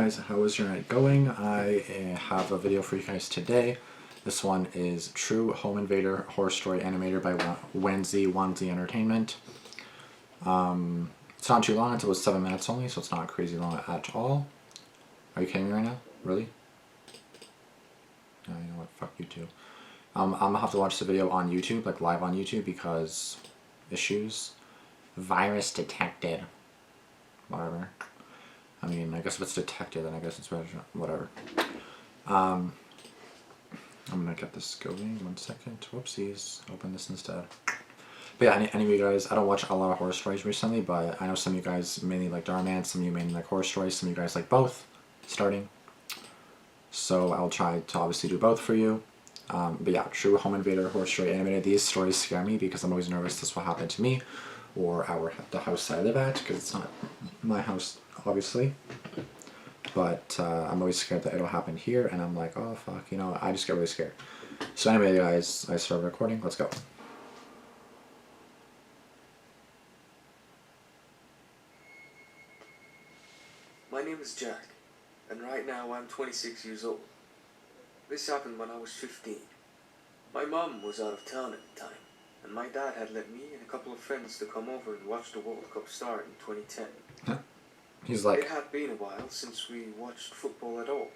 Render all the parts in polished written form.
guys, how is your night going? I have a video for you guys today. This one is True Home Invader Horror Story Animated by Wansee Entertainment. It's not too long, it's about 7 minutes only, so it's not crazy long at all. Are you kidding me right now? Really? No, you know what, fuck you too. I'm gonna have to watch the video on YouTube, like live on YouTube, because issues. Virus detected. Whatever. I mean, I guess if it's detected, then I guess it's whatever. I'm gonna get this going. 1 second. Whoopsies. Open this instead. But yeah, any of you guys, I don't watch a lot of horror stories recently, but I know some of you guys mainly like Damian, some of you mainly like horror stories, some of you guys like both, starting. So I'll try to obviously do both for you. But yeah, True Home Invader Horror Story Animated. These stories scare me because I'm always nervous this will happen to me or the house I live at, because it's not my house, obviously. But I'm always scared that it'll happen here, and I'm like, oh fuck, you know, I just get really scared. So anyway, guys, I started recording. Let's go. My name is Jack, and right now I'm 26 years old. This happened when I was 15. My mom was out of town at the time, and my dad had let me and a couple of friends to come over and watch the World Cup start in 2010. Huh? He's like... It had been a while since we watched football at all.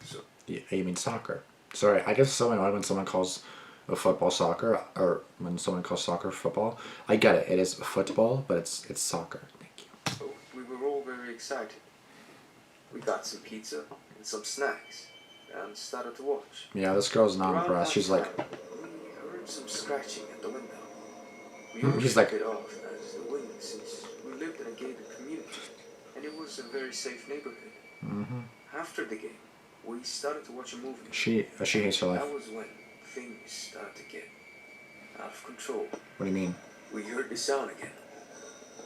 So... Yeah, you mean soccer. Sorry, I guess so annoyed when someone calls a football soccer, or when someone calls soccer football. I get it, it is football, but it's soccer. Thank you. So we were all very excited. We got some pizza and some snacks, and started to watch. Yeah, this girl's not impressed. She's like... We heard some scratching at the window. We He's like... it off as the wind, since we lived in a gated community, and it was a very safe neighborhood. Mm-hmm. After the game, we started to watch a movie. She hates her life. That was when things started to get out of control. What do you mean? We heard the sound again.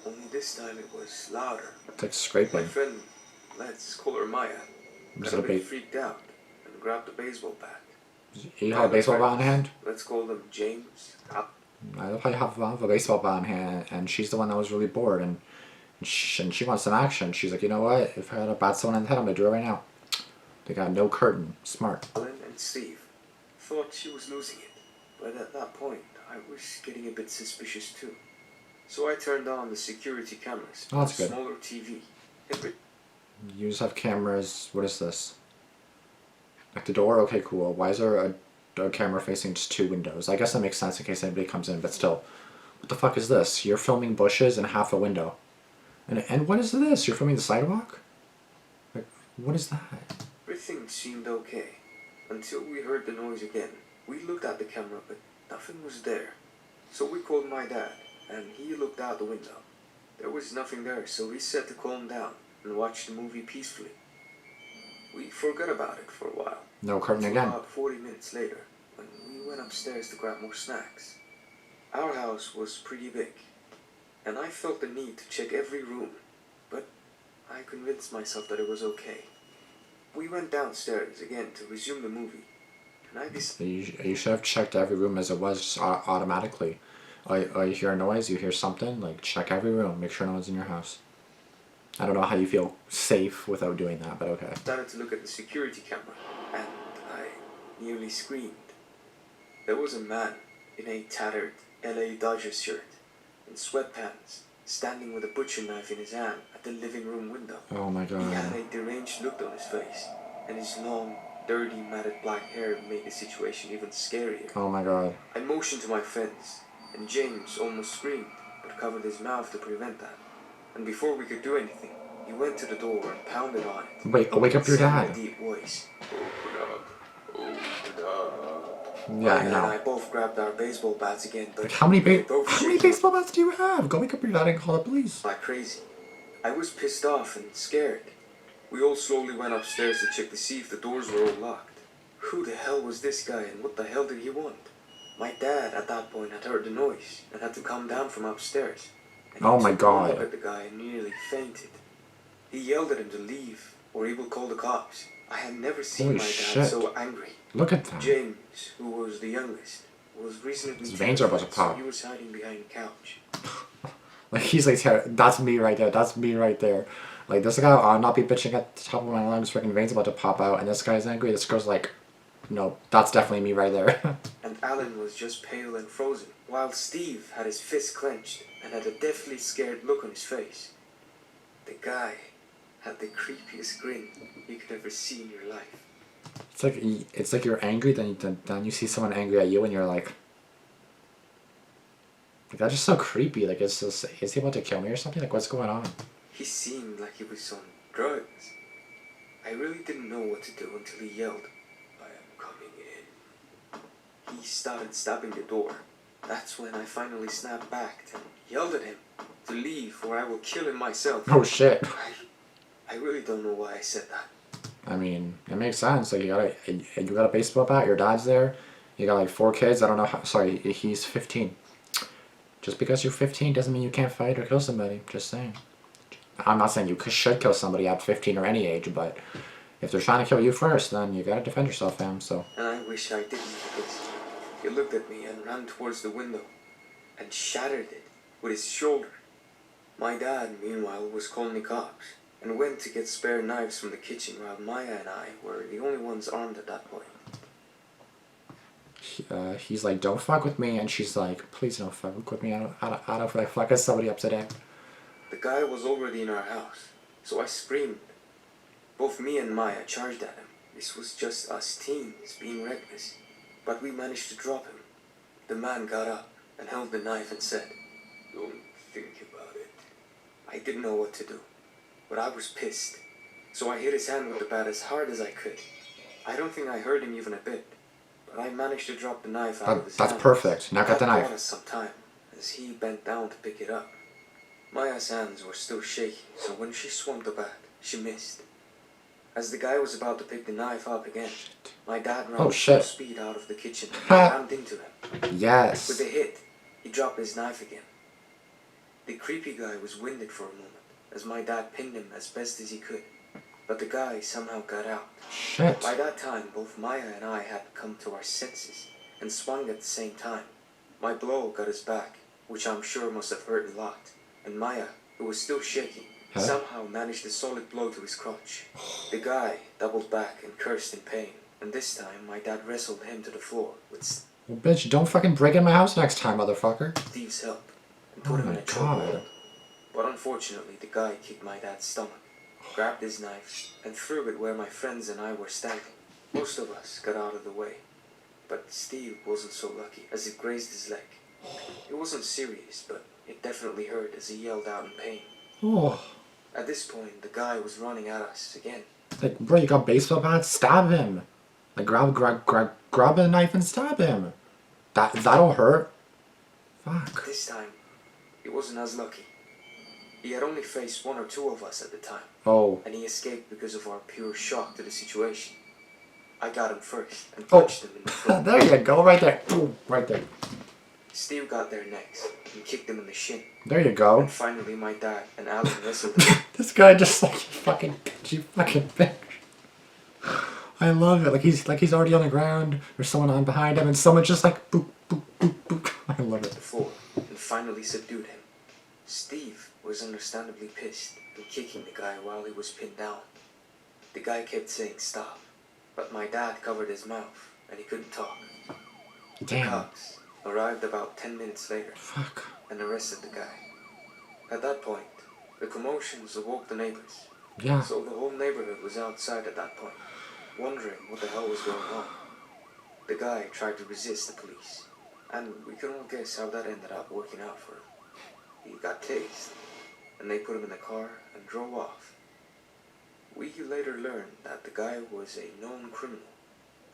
Only this time it was louder. It's like scraping. My friend, let's call her Maya, got a bit freaked out and grabbed a baseball bat. You have a baseball bat in hand? Let's call them James. I love how you have a baseball bat in hand, and she's the one that was really bored, and she wants some action. She's like, you know what? If I had to bat someone in the head, I'm gonna do it right now. They got no curtain. Smart. Ellen and Steve thought she was losing it, but at that point, I was getting a bit suspicious too. So I turned on the security cameras. Oh, that's good. Smaller TV. You just have cameras. What is this? At the door? Okay, cool. Why is there a camera facing just 2 windows? I guess that makes sense in case anybody comes in, but still. What the fuck is this? You're filming bushes and half a window. And what is this? You're filming the sidewalk? Like, what is that? Everything seemed okay, until we heard the noise again. We looked at the camera, but nothing was there. So we called my dad, and he looked out the window. There was nothing there, so he said to calm down and watch the movie peacefully. We forgot about it for a while. No curtain again. About 40 minutes later, when we went upstairs to grab more snacks. Our house was pretty big, and I felt the need to check every room, but I convinced myself that it was okay. We went downstairs again to resume the movie, and I decided... You should have checked every room as it was, just automatically. You hear a noise, you hear something, like check every room, make sure no one's in your house. I don't know how you feel safe without doing that, but okay. I started to look at the security camera, and I nearly screamed. There was a man in a tattered LA Dodgers shirt and sweatpants, standing with a butcher knife in his hand at the living room window. Oh my god. He had a deranged look on his face, and his long, dirty, matted black hair made the situation even scarier. Oh my god. I motioned to my friends, and James almost screamed, but covered his mouth to prevent that. And before we could do anything, he went to the door and pounded on it. Wake up your dad. In a deep voice. Open up. Open up. Yeah, and no. I both grabbed our baseball bats again, but like, how many baseball bats do you have? Go wake up your dad and call the police. Like crazy. I was pissed off and scared. We all slowly went upstairs to check to see if the doors were all locked. Who the hell was this guy, and what the hell did he want? My dad, at that point, had heard the noise and had to come down from upstairs. And oh my god. Looked at the guy and nearly fainted. He yelled at him to leave, or he would call the cops. I had never seen my dad so angry. Look at that. James, who was the youngest, was reasonably his veins are about to pop. So he was hiding behind the couch. Like he's like, that's me right there. That's me right there. Like, this guy, I'll not be bitching at the top of my lungs, freaking veins about to pop out, and this guy's angry. This girl's like, no, that's definitely me right there. And Alan was just pale and frozen, while Steve had his fist clenched and had a deathly scared look on his face. The guy had the creepiest grin you could ever see in your life. It's like you're angry, then you see someone angry at you, and you're like, that's just so creepy. Like, it's just, is he about to kill me or something? Like, what's going on? He seemed like he was on drugs. I really didn't know what to do until he yelled, "I am coming in." He started stabbing the door. That's when I finally snapped back and yelled at him to leave or I will kill him myself. Oh shit. I really don't know why I said that. I mean, it makes sense. Like, you got a baseball bat, your dad's there, you got like 4 kids, I don't know how, sorry, he's 15. Just because you're 15 doesn't mean you can't fight or kill somebody, just saying. I'm not saying you should kill somebody at 15 or any age, but if they're trying to kill you first, then you gotta defend yourself, fam, so. And I wish I didn't, because he looked at me and ran towards the window and shattered it with his shoulder. My dad, meanwhile, was calling the cops and went to get spare knives from the kitchen while Maya and I were the only ones armed at that point. He's like, don't fuck with me, and she's like, please don't fuck with me, I don't feel like fucking somebody up today. The guy was already in our house, so I screamed. Both me and Maya charged at him. This was just us teens being reckless, but we managed to drop him. The man got up and held the knife and said, "Don't think about it." I didn't know what to do, but I was pissed, so I hit his hand with the bat as hard as I could. I don't think I hurt him even a bit, but I managed to drop the knife out of his hand. That's perfect. Now get the knife. That bought us some time, as he bent down to pick it up. Maya's hands were still shaking, so when she swung the bat, she missed. As the guy was about to pick the knife up again, my dad ran full speed out of the kitchen and rammed into him. Yes. With a hit, he dropped his knife again. The creepy guy was winded for a moment, as my dad pinned him as best as he could, but the guy somehow got out. Shit. By that time, both Maya and I had come to our senses and swung at the same time. My blow got his back, which I'm sure must have hurt a lot, and Maya, who was still shaking, somehow managed a solid blow to his crotch. The guy doubled back and cursed in pain, and this time my dad wrestled him to the floor with Well, bitch, don't fucking break in my house next time, motherfucker. Steve's help and put him in a chokehold. But unfortunately, the guy kicked my dad's stomach, grabbed his knife, and threw it where my friends and I were standing. Most of us got out of the way, but Steve wasn't so lucky, as it grazed his leg. It wasn't serious, but it definitely hurt as he yelled out in pain. Oh. At this point, the guy was running at us again. Like, bro, you got baseball bats? Stab him. Like, grab a knife and stab him. That'll hurt. Fuck. This time, he wasn't as lucky. He had only faced 1 or 2 of us at the time. Oh. And he escaped because of our pure shock to the situation. I got him first and punched him in the throat. There you go, right there. Ooh, right there. Steve got there next and kicked him in the shin. There you go. And finally my dad and Alan wrestled him. This guy just like, you fucking bitch. I love it. Like he's already on the ground. There's someone on behind him, and someone just like boop boop boop boop. I love it. The floor and finally subdued him. Steve was understandably pissed and kicking the guy while he was pinned down. The guy kept saying stop, but my dad covered his mouth and he couldn't talk. Damn. The cops arrived about 10 minutes later. Fuck. And arrested the guy. At that point, the commotions awoke the neighbors. Yeah. So the whole neighborhood was outside at that point, wondering what the hell was going on. The guy tried to resist the police, and we can all guess how that ended up working out for him. He got tased, and they put him in the car and drove off. We later learned that the guy was a known criminal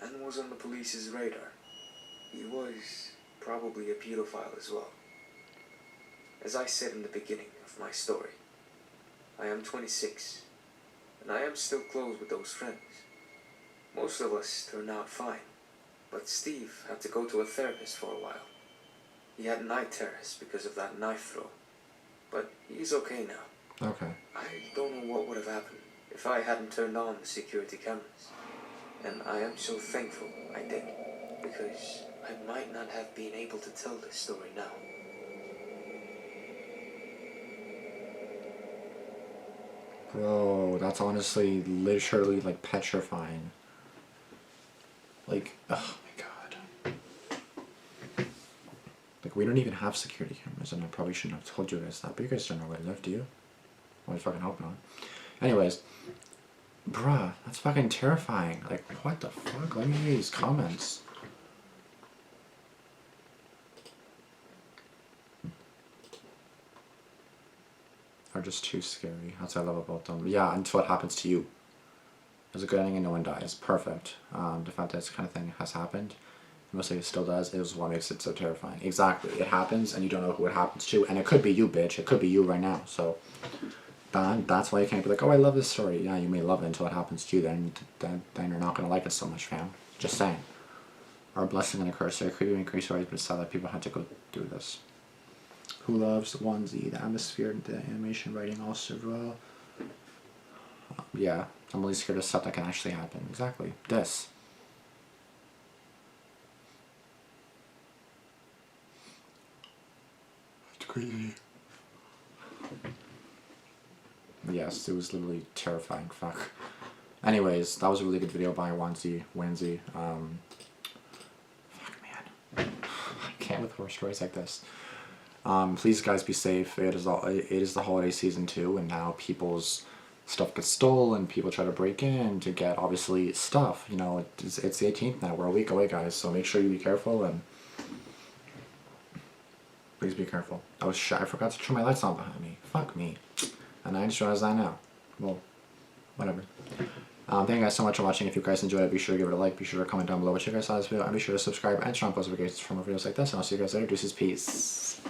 and was on the police's radar. He was probably a pedophile as well. As I said in the beginning of my story, I am 26, and I am still close with those friends. Most of us turned out fine, but Steve had to go to a therapist for a while. He had night terrors because of that knife throw, but he's okay now. Okay. I don't know what would have happened if I hadn't turned on the security cameras, and I am so thankful I did, because I might not have been able to tell this story now. Bro, that's honestly literally like petrifying. Like, oh my god. Like, we don't even have security cameras, and I probably shouldn't have told you guys that, but you guys don't know where I live, do you? Well, I fucking hope not. Anyways, bruh, that's fucking terrifying. Like, what the fuck? Let me read these comments. Are just too scary. That's what I love about them. Yeah, until it happens to you. There's a good ending and no one dies. Perfect. The fact that this kind of thing has happened, mostly it still does, is what makes it so terrifying. Exactly. It happens and you don't know who it happens to, and it could be you, bitch. It could be you right now. So that's why you can't be like, oh, I love this story. Yeah, you may love it until it happens to you. Then you're not gonna like it so much, fam. Just saying. Our blessing and a curse. There could be great stories, but it's sad that people had to go through this. Who loves Wansee? The atmosphere and the animation writing all served well. Yeah, I'm really scared of stuff that can actually happen. Exactly. This. It's crazy. Yes, it was literally terrifying. Fuck. Anyways, that was a really good video by Wansee. Fuck, man. I can't with horror stories like this. Please, guys, be safe. It is the holiday season too, and now people's stuff gets stolen. People try to break in to get obviously stuff. You know, it's the 18th now. We're a week away, guys. So make sure you be careful and please be careful. I forgot to turn my lights on behind me. Fuck me. And I just realized that now. Well, whatever. Thank you guys so much for watching. If you guys enjoyed it, be sure to give it a like. Be sure to comment down below what you guys saw this video. And be sure to subscribe and turn on post notifications for more videos like this. And I'll see you guys later. Deuces. Peace.